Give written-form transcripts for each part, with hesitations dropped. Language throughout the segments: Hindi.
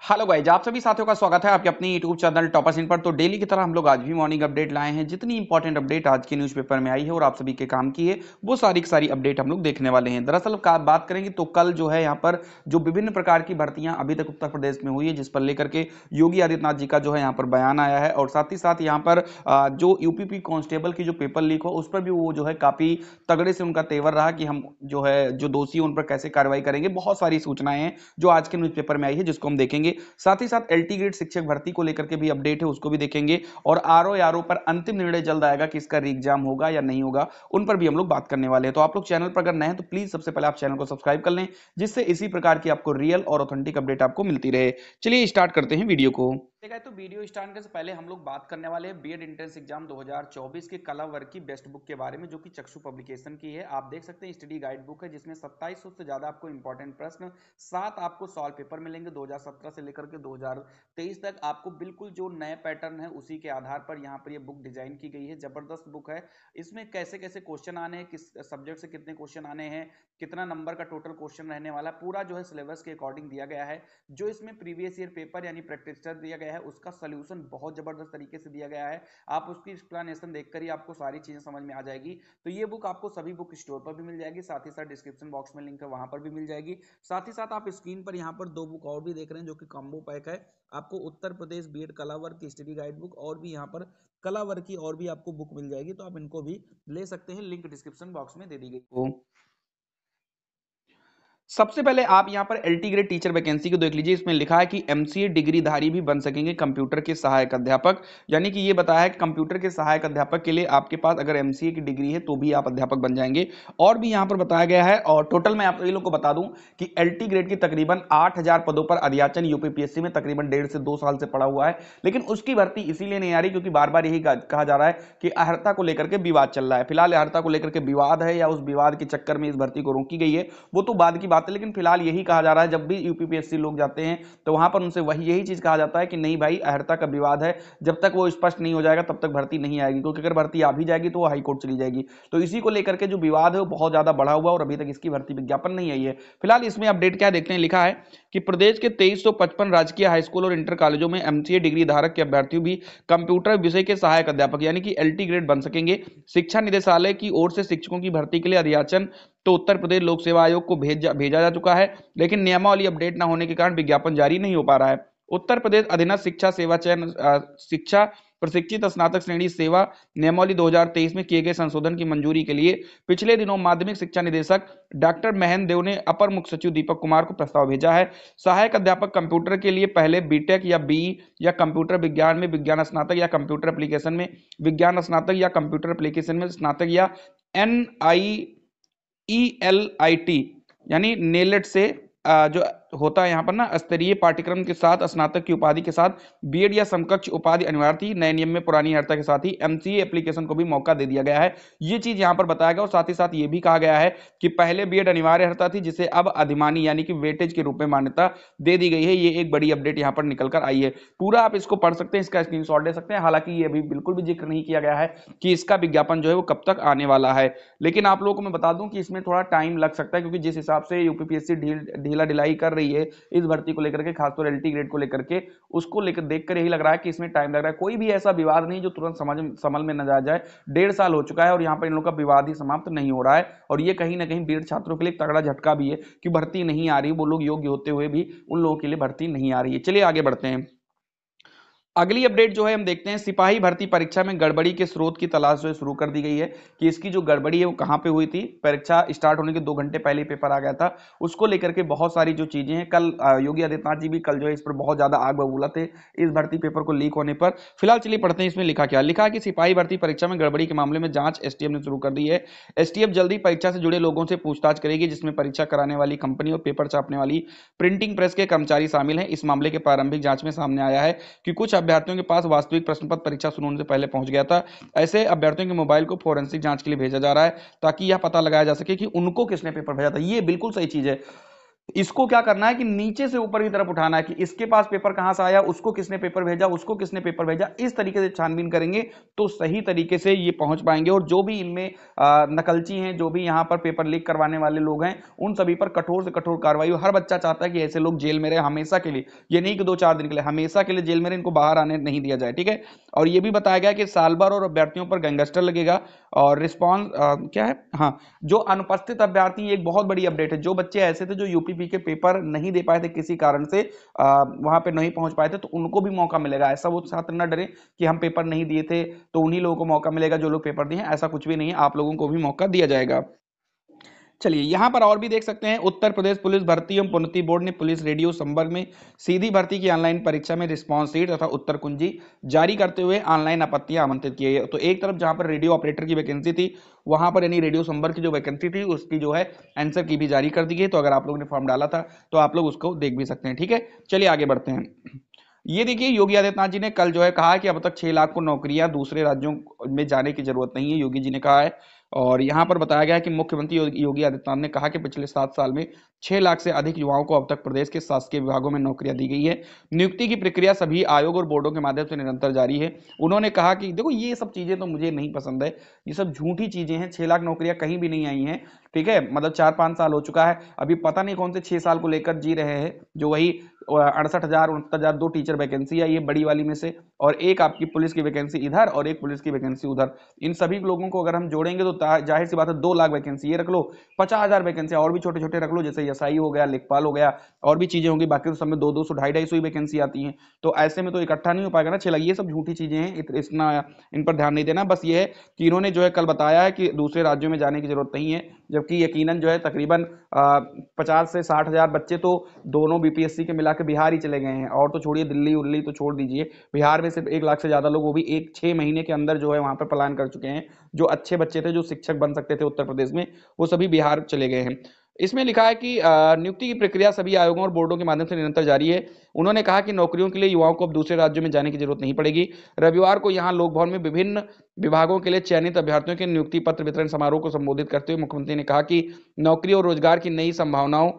हेलो गाइज, आप सभी साथियों का स्वागत है आपके अपनी यूट्यूब चैनल टॉपर्स इन पर। तो डेली की तरह हम लोग आज भी मॉर्निंग अपडेट लाए हैं। जितनी इंपॉर्टेंट अपडेट आज के न्यूज़पेपर में आई है और आप सभी के काम की है, वो सारी की सारी अपडेट हम लोग देखने वाले हैं। दरअसल बात करेंगे तो कल जो है यहाँ पर जो विभिन्न प्रकार की भर्तियां अभी तक उत्तर प्रदेश में हुई है, जिस पर लेकर के योगी आदित्यनाथ जी का जो है यहाँ पर बयान आया है। और साथ ही साथ यहाँ पर जो यूपीपी कांस्टेबल की जो पेपर लीक हो, उस पर भी वो जो है काफी तगड़े से उनका तेवर रहा कि हम जो है जो दोषी उन पर कैसे कार्रवाई करेंगे। बहुत सारी सूचनाएं हैं जो आज के न्यूज़पेपर में आई है, जिसको हम देखेंगे। साथ ही साथ एलटी ग्रेड शिक्षक भर्ती को लेकर के भी अपडेट है, उसको भी देखेंगे। और आरओ पर अंतिम निर्णय जल्द आएगा कि इसका रीएग्जाम होगा या नहीं होगा, उन पर भी हम लोग बात करने वाले हैं। तो आप लोग चैनल पर अगर नए हैं तो प्लीज सबसे पहले आप चैनल को सब्सक्राइब कर लें, जिससे इसी प्रकार की आपको रियल और ऑथेंटिक अपडेट आपको मिलती रहे। चलिए स्टार्ट करते हैं वीडियो को। तो वीडियो स्टार्ट करने से पहले हम लोग बात करने वाले हैं बीएड एंट्रेंस एग्जाम 2024 के कला वर्ग की बेस्ट बुक के बारे में, जो कि चक्षु पब्लिकेशन की है। आप देख सकते हैं स्टडी गाइड बुक है, जिसमें 2700 से ज्यादा आपको इंपॉर्टेंट प्रश्न, 7 आपको सॉल्व पेपर मिलेंगे 2017 से लेकर के 2023 तक। आपको बिल्कुल जो नए पैटर्न है उसी के आधार पर यहाँ पर ये बुक डिजाइन की गई है। जबरदस्त बुक है। इसमें कैसे कैसे क्वेश्चन आने हैं, किस सब्जेक्ट से कितने क्वेश्चन आने हैं, कितना नंबर का टोटल क्वेश्चन रहने वाला, पूरा जो है सिलेबस के अकॉर्डिंग दिया गया है। जो इसमें प्रीवियस ईयर पेपर यानी प्रैक्टिस टेस्ट दिया गया है, उसका सोल्यूशन बहुत जबरदस्त तरीके से दिया गया है। आप उसकी एक्सप्लेनेशन देखकर ही आपको सारी चीजें समझ में आ जाएगी। तो ये बुक आपको सभी बुक स्टोर पर भी मिल जाएगी, साथ ही साथ डिस्क्रिप्शन बॉक्स में लिंक है, वहां पर भी मिल जाएगी। साथ ही साथ आप स्क्रीन पर यहाँ पर 2 बुक और भी देख रहे हैं, जो कि कॉम्बो पैक है। आपको उत्तर प्रदेश बीएड कला वर्ग की स्टडी गाइड बुक और भी यहाँ पर कला वर्ग की और भी आपको बुक मिल जाएगी, तो आप इनको भी ले सकते हैं। लिंक डिस्क्रिप्शन बॉक्स में दे दी गई। सबसे पहले आप यहां पर एलटी ग्रेड टीचर वैकेंसी को देख लीजिए। इसमें लिखा है कि एमसीए डिग्रीधारी भी बन सकेंगे कंप्यूटर के सहायक अध्यापक। यानी कि ये बताया है कि कंप्यूटर के सहायक अध्यापक के लिए आपके पास अगर एमसीए की डिग्री है तो भी आप अध्यापक बन जाएंगे। और भी यहां पर बताया गया है। और टोटल मैं आप लोगों को बता दूं कि एलटी ग्रेड की तकरीबन 8000 पदों पर अध्याचन यूपीपीएससी में तकरीबन 1.5 से 2 साल से पड़ा हुआ है। लेकिन उसकी भर्ती इसीलिए नहीं आ रही क्योंकि बार बार यही कहा जा रहा है कि अहर्ता को लेकर के विवाद चल रहा है। फिलहाल अहर्ता को लेकर के विवाद है या उस विवाद के चक्कर में इस भर्ती को रोकी गई है, वो तो बाद की बात है। लेकिन फिलहाल यही कहा जा रहा है, जब भी यूपीपीएससी लोग जाते हैं तो वहां पर उनसे यही चीज कहा जाता है कि नहीं भाई, अहर्ता का विवाद है, जब तक वो स्पष्ट नहीं हो जाएगा तब तक भर्ती नहीं आएगी। क्योंकि अगर भर्ती आ भी जाएगी तो वो हाईकोर्ट चली जाएगी। तो इसी को लेकर के जो विवाद है वो बहुत ज्यादा बढ़ा हुआ और अभी तक इसकी भर्ती विज्ञापन नहीं आई है। फिलहाल इसमें अपडेट क्या देखते हैं, लिखा है कि प्रदेश के 2355 राजकीय हाईस्कूल और इंटर कॉलेजों में एमसीए डिग्री धारक के अभ्यर्थी भी कंप्यूटर विषय के सहायक अध्यापक यानी कि एलटी ग्रेड बन सकेंगे। शिक्षा निदेशालय की ओर से शिक्षकों की भर्ती के लिए अध्याचन तो उत्तर प्रदेश लोक सेवा आयोग को भेजा जा चुका है, लेकिन नियमावली अपडेट न होने के कारण विज्ञापन जारी नहीं हो पा रहा है। उत्तर प्रदेश अधीनस्थ शिक्षा सेवा चयन शिक्षा प्रशिक्षित स्नातक श्रेणी सेवा नियमावली 2023 में किए गए संशोधन की मंजूरी के लिए पिछले दिनों माध्यमिक शिक्षा निदेशक डॉक्टर महेंद्र देव ने अपर मुख्य सचिव दीपक कुमार को प्रस्ताव भेजा है। सहायक अध्यापक कंप्यूटर के लिए पहले बीटेक या बीई या कंप्यूटर विज्ञान में विज्ञान स्नातक या कंप्यूटर एप्लीकेशन में विज्ञान स्नातक या कंप्यूटर एप्लीकेशन में स्नातक या NIELIT यानी नेलेट से जो होता है यहाँ पर ना स्तरीय पाठ्यक्रम के साथ स्नातक की उपाधि के साथ बीएड या समकक्ष उपाधि अनिवार्य थी। नए नियम में पुरानी अर्हता के साथ ही एमसीए एप्लीकेशन को भी मौका दे दिया गया है। ये चीज यहाँ पर बताया गया। और साथ ही साथ ये भी कहा गया है कि पहले बीएड अनिवार्य अर्हता थी, जिसे अब अधिमानी यानी कि वेटेज के रूप में मान्यता दे दी गई है। ये एक बड़ी अपडेट यहाँ पर निकल कर आई है। पूरा आप इसको पढ़ सकते हैं, इसका स्क्रीनशॉट ले सकते हैं। हालांकि ये अभी बिल्कुल भी जिक्र नहीं किया गया है कि इसका विज्ञापन जो है वो कब तक आने वाला है। लेकिन आप लोगों को मैं बता दूं कि इसमें थोड़ा टाइम लग सकता है, क्योंकि जिस हिसाब से यूपीपीएससी ढीला ढिलाई कर रही है इस भर्ती को लेकर के, खासतौर एलटी ग्रेड को लेकर के, उसको लेकर देखकर यही लग रहा है कि इसमें टाइम लग रहा है। कोई भी ऐसा विवाद नहीं जो तुरंत समझ में न जा जाए। 1.5 साल हो चुका है और यहाँ पर इन लोगों का विवाद ही समाप्त नहीं हो रहा है। और ये कहीं ना कहीं बीएड छात्रों के लिए एक तगड़ा झटका भी है कि भर्ती नहीं आ रही। वो लोग योग्य होते हुए भी उन लोगों के लिए भर्ती नहीं आ रही है। चलिए आगे बढ़ते हैं। अगली अपडेट जो है हम देखते हैं, सिपाही भर्ती परीक्षा में गड़बड़ी के स्रोत की तलाश जो है शुरू कर दी गई है कि इसकी जो गड़बड़ी है वो कहां पे हुई थी। परीक्षा स्टार्ट होने के 2 घंटे पहले पेपर आ गया था, उसको लेकर के बहुत सारी जो चीजें हैं। कल योगी आदित्यनाथ जी भी कल जो है इस पर बहुत ज्यादा आग बबूला थे इस भर्ती पेपर को लीक होने पर। फिलहाल चलिए पढ़ते हैं इसमें लिखा क्या। लिखा है कि सिपाही भर्ती परीक्षा में गड़बड़ी के मामले में जांच एसटीएफ ने शुरू कर दी है। एसटीएफ जल्दी परीक्षा से जुड़े लोगों से पूछताछ करेगी, जिसमें परीक्षा कराने वाली कंपनी और पेपर छापने वाली प्रिंटिंग प्रेस के कर्मचारी शामिल हैं। इस मामले के प्रारंभिक जांच में सामने आया है कि कुछ अभ्यर्थियों के पास वास्तविक प्रश्न पत्र परीक्षा शुरू होने से पहले पहुंच गया था। ऐसे अभ्यर्थियों के मोबाइल को फोरेंसिक जांच के लिए भेजा जा रहा है, ताकि यह पता लगाया जा सके कि उनको किसने पेपर भेजा था। ये बिल्कुल सही चीज है। इसको क्या करना है कि नीचे से ऊपर की तरफ उठाना है कि इसके पास पेपर कहां से आया, उसको किसने पेपर भेजा, उसको किसने पेपर भेजा, इस तरीके से छानबीन करेंगे तो सही तरीके से ये पहुंच पाएंगे। और जो भी इनमें नकलची हैं, जो भी यहां पर पेपर लीक करवाने वाले लोग हैं, उन सभी पर कठोर से कठोर कार्रवाई। हर बच्चा चाहता है कि ऐसे लोग जेल में रहे हमेशा के लिए, ये नहीं कि 2-4 दिन के लिए, हमेशा के लिए जेल में रहे, इनको बाहर आने नहीं दिया जाए, ठीक है। और ये भी बताया गया कि साल भर और अभ्यर्थियों पर गैंगस्टर लगेगा। और रिस्पॉन्स क्या है, हाँ, जो अनुपस्थित अभ्यर्थी, एक बहुत बड़ी अपडेट है, जो बच्चे ऐसे थे जो यूपीपी के पेपर नहीं दे पाए थे किसी कारण से, वहां पे नहीं पहुंच पाए थे, तो उनको भी मौका मिलेगा। ऐसा वो छात्र न डरे कि हम पेपर नहीं दिए थे तो उन्हीं लोगों को मौका मिलेगा जो लोग पेपर दिए हैं, ऐसा कुछ भी नहीं है, आप लोगों को भी मौका दिया जाएगा। चलिए यहां पर और भी देख सकते हैं, उत्तर प्रदेश पुलिस भर्ती एवं प्रोन्नति बोर्ड ने पुलिस रेडियो संवर्ग में सीधी भर्ती की ऑनलाइन परीक्षा में रिस्पॉन्स शीट तथा उत्तर कुंजी जारी करते हुए ऑनलाइन आपत्तियां आमंत्रित की है। तो एक तरफ जहां पर रेडियो ऑपरेटर की वैकेंसी थी, वहां पर यानी रेडियो संवर्ग की जो वैकेंसी थी उसकी जो है आंसर की भी जारी कर दी गई। तो अगर आप लोगों ने फॉर्म डाला था तो आप लोग उसको देख भी सकते हैं, ठीक है। चलिए आगे बढ़ते हैं। ये देखिए, योगी आदित्यनाथ जी ने कल जो है कहा कि अब तक 6 लाख को नौकरियां दूसरे राज्यों में जाने की जरूरत नहीं है, योगी जी ने कहा है। और यहां पर बताया गया है कि मुख्यमंत्री योगी आदित्यनाथ ने कहा कि पिछले 7 साल में 6 लाख से अधिक युवाओं को अब तक प्रदेश के शासकीय विभागों में नौकरियां दी गई है। नियुक्ति की प्रक्रिया सभी आयोग और बोर्डों के माध्यम से निरंतर जारी है। उन्होंने कहा कि देखो, ये सब चीजें तो मुझे नहीं पसंद है, ये सब झूठी चीजें हैं। 6 लाख नौकरियां कहीं भी नहीं आई हैं, ठीक है। मतलब 4-5 साल हो चुका है, अभी पता नहीं कौन से 6 साल को लेकर जी रहे हैं, जो वही 68,000 69,000 2 टीचर वैकेंसी आई है बड़ी वाली में से, और एक आपकी पुलिस की वैकेंसी इधर और एक पुलिस की वैकेंसी उधर। इन सभी लोगों को अगर हम जोड़ेंगे तो जाहिर सी बात है 2 लाख वैकेंसी ये रख लो, 50,000 वैकेंसी और भी छोटे छोटे रख लो, जैसे एसआई हो गया, लेखपाल हो गया, और भी चीजें होंगी, बाकी तो सब में 200 200 250 ही वैकेंसी आती है। तो ऐसे में तो इकट्ठा नहीं हो पाएगा ना 6 लाख। ये सब झूठी चीजें हैं, इतना इन पर ध्यान नहीं देना। बस ये है कि इन्होंने जो है कल बताया है कि दूसरे राज्यों में जाने की जरूरत नहीं है, जबकि यकीनन जो है तकरीबन 50 से 60 हजार बच्चे तो दोनों बीपीएससी के मिला के बिहार ही चले गए हैं। और तो छोड़िए, दिल्ली उल्ली तो छोड़ दीजिए, बिहार में सिर्फ 1 लाख से ज्यादा लोग, वो भी 6 महीने के अंदर जो है वहां पर पलायन कर चुके हैं। जो अच्छे बच्चे थे, जो शिक्षक बन सकते थे उत्तर प्रदेश में, वो सभी बिहार चले गए हैं। इसमें लिखा है कि नियुक्ति की प्रक्रिया सभी आयोगों और बोर्डों के माध्यम से निरंतर जारी है। उन्होंने कहा कि नौकरियों के लिए युवाओं को अब दूसरे राज्यों में जाने की जरूरत नहीं पड़ेगी। रविवार को यहां लोक भवन में विभिन्न विभागों के लिए चयनित अभ्यर्थियों के नियुक्ति पत्र वितरण समारोह को संबोधित करते हुए मुख्यमंत्री ने कहा कि नौकरी और रोजगार की नई संभावनाओं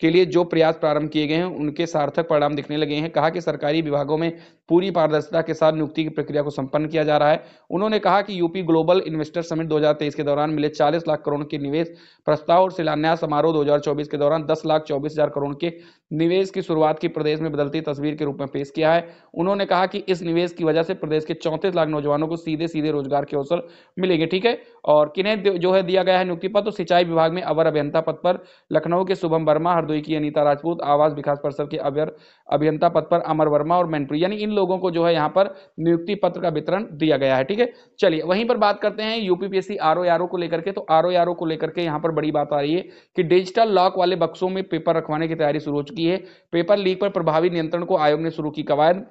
के लिए जो प्रयास प्रारंभ किए गए हैं उनके सार्थक परिणाम दिखने लगे हैं। कहा कि सरकारी विभागों में पूरी पारदर्शिता के साथ नियुक्ति की प्रक्रिया को संपन्न किया जा रहा है। उन्होंने कहा कि यूपी ग्लोबल इन्वेस्टर समिट 2023 के दौरान मिले 40 लाख करोड़ के निवेश प्रस्ताव और शिलान्यास समारोह 2024 के दौरान 10,24,000 करोड़ के निवेश की शुरुआत की प्रदेश में बदलती तस्वीर के रूप में पेश किया है। उन्होंने कहा कि इस निवेश की वजह से प्रदेश के 34 लाख नौजवानों को सीधे सीधे रोजगार के अवसर मिलेंगे, ठीक है। और किन्हें जो है दिया गया है नियुक्ति पत्र, तो सिंचाई विभाग में अवर अभियंता पद पर लखनऊ के शुभम वर्मा, हरदोई की अनीता राजपूत, आवास विकास परिषद के अवर अभियंता पद पर अमर वर्मा और मैनपुरी, यानी इन लोगों को जो है यहाँ पर नियुक्ति पत्र का वितरण दिया गया है, ठीक है। चलिए वहीं पर बात करते हैं यूपीपीएससी आरओ को लेकर के। तो आरओ को लेकर के यहाँ पर बड़ी बात आ रही है कि डिजिटल लॉक वाले बक्सों में पेपर रखवाने की तैयारी शुरू हो चुकी है। पेपर लीक पर प्रभावी नियंत्रण को आयोग ने शुरू की कवायद।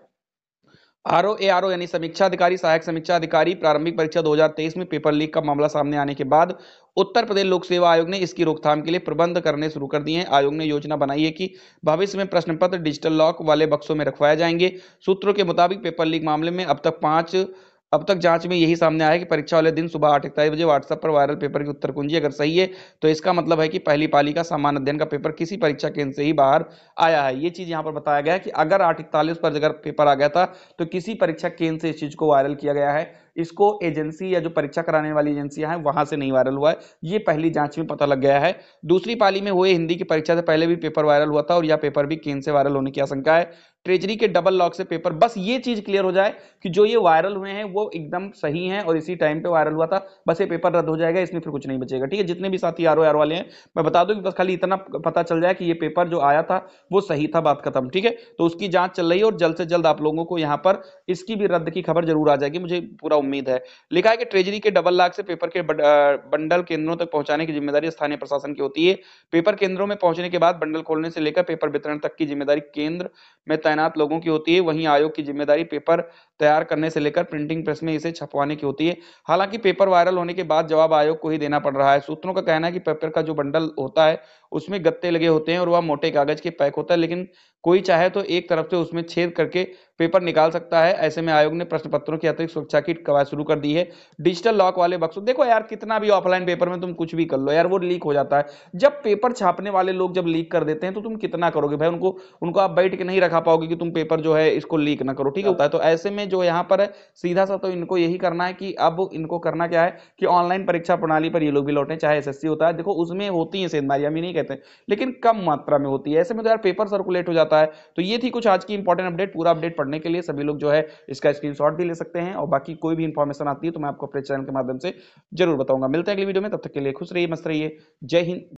आरओ यानी समीक्षा अधिकारी, सहायक समीक्षा अधिकारी, प्रारंभिक परीक्षा 2023 में पेपर लीक का मामला सामने आने के बाद उत्तर प्रदेश लोक सेवा आयोग ने इसकी रोकथाम के लिए प्रबंध करने शुरू कर दिए हैं। आयोग ने योजना बनाई है कि भविष्य में प्रश्न पत्र डिजिटल लॉक वाले बक्सों में रखवाए जाएंगे। सूत्रों के मुताबिक पेपर लीक मामले में अब तक जांच में यही सामने आया कि परीक्षा वाले दिन सुबह 8:41 बजे व्हाट्सएप पर वायरल पेपर की उत्तर कुंजी अगर सही है तो इसका मतलब है कि पहली पाली का सामान्य अध्ययन का पेपर किसी परीक्षा केंद्र से ही बाहर आया है। ये चीज यहाँ पर बताया गया है कि अगर 8:41 पर अगर पेपर आ गया था तो किसी परीक्षा केंद्र से इस चीज को वायरल किया गया है। इसको एजेंसी या जो परीक्षा कराने वाली एजेंसियां हैं वहां से नहीं वायरल हुआ है, ये पहली जांच में पता लग गया है। दूसरी पाली में हुए हिंदी की परीक्षा से पहले भी पेपर वायरल हुआ था और यह पेपर भी केंद्र से वायरल होने की आशंका है। ट्रेजरी के डबल लॉक से पेपर, बस ये चीज क्लियर हो जाए कि जो ये वायरल हुए हैं वो एकदम सही हैं और इसी टाइम पे वायरल हुआ था, बस ये पेपर रद्द हो जाएगा, इसमें फिर कुछ नहीं बचेगा, ठीक है। जितने भी साथी आर वाले हैं मैं बता दूं कि बस खाली इतना पता चल जाए कि ये पेपर जो आया था वो सही था, बात खत्म, ठीक है। तो उसकी जांच चल रही है और जल्द से जल्द आप लोगों को यहाँ पर इसकी भी रद्द की खबर जरूर आ जाएगी, मुझे पूरा उम्मीद है। लिखा है कि ट्रेजरी के डबल लॉक से पेपर के बंडल केंद्रों तक पहुंचाने की जिम्मेदारी स्थानीय प्रशासन की होती है। पेपर केंद्रों में पहुंचने के बाद बंडल खोलने से लेकर पेपर वितरण तक की जिम्मेदारी केंद्र में तैनात लोगों की होती है, वहीं आयोग की जिम्मेदारी पेपर तैयार करने से लेकर प्रिंटिंग प्रेस में इसे छपवाने की होती है। हालांकि पेपर वायरल होने के बाद जवाब आयोग को ही देना पड़ रहा है। सूत्रों का कहना है कि पेपर का जो बंडल होता है उसमें गत्ते लगे होते हैं और वह मोटे कागज के पैक होता है, लेकिन कोई चाहे तो एक तरफ से उसमें छेद करके पेपर निकाल सकता है। ऐसे में आयोग ने प्रश्न पत्रों की अतिरिक्त सुरक्षा की कवायद शुरू कर दी है। डिजिटल लॉक वाले बक्सों, देखो यार कितना भी ऑफलाइन पेपर में तुम कुछ भी कर लो यार, वो लीक हो जाता है। जब पेपर छापने वाले लोग जब लीक कर देते हैं तो तुम कितना करोगे भाई, उनको उनको आप बैठ के नहीं रखा पाओगे कि तुम पेपर जो है इसको लीक ना करो, ठीक है। होता है तो ऐसे में जो यहाँ पर है सीधा सा तो इनको यही करना है कि अब इनको करना क्या है कि ऑनलाइन परीक्षा प्रणाली पर ये लोग भी लौटे, चाहे एसएससी होता है, देखो उसमें होती है सेंधमारी, हम ही नहीं कहते, लेकिन कम मात्रा में होती है। ऐसे में तो यार पेपर सर्कुलेट हो जाता है। तो ये थी कुछ आज की इंपॉर्टेंट अपडेट। पूरा अपडेट पढ़ने के लिए सभी लोग जो है इसका स्क्रीनशॉट भी ले सकते हैं, और बाकी कोई भी इंफॉर्मेशन आती है तो मैं आपको अपने चैनल के माध्यम से जरूर बताऊंगा। मिलते हैं अगली वीडियो में, तब तक के लिए खुश रहिए, मस्त रहिए। जय हिंद।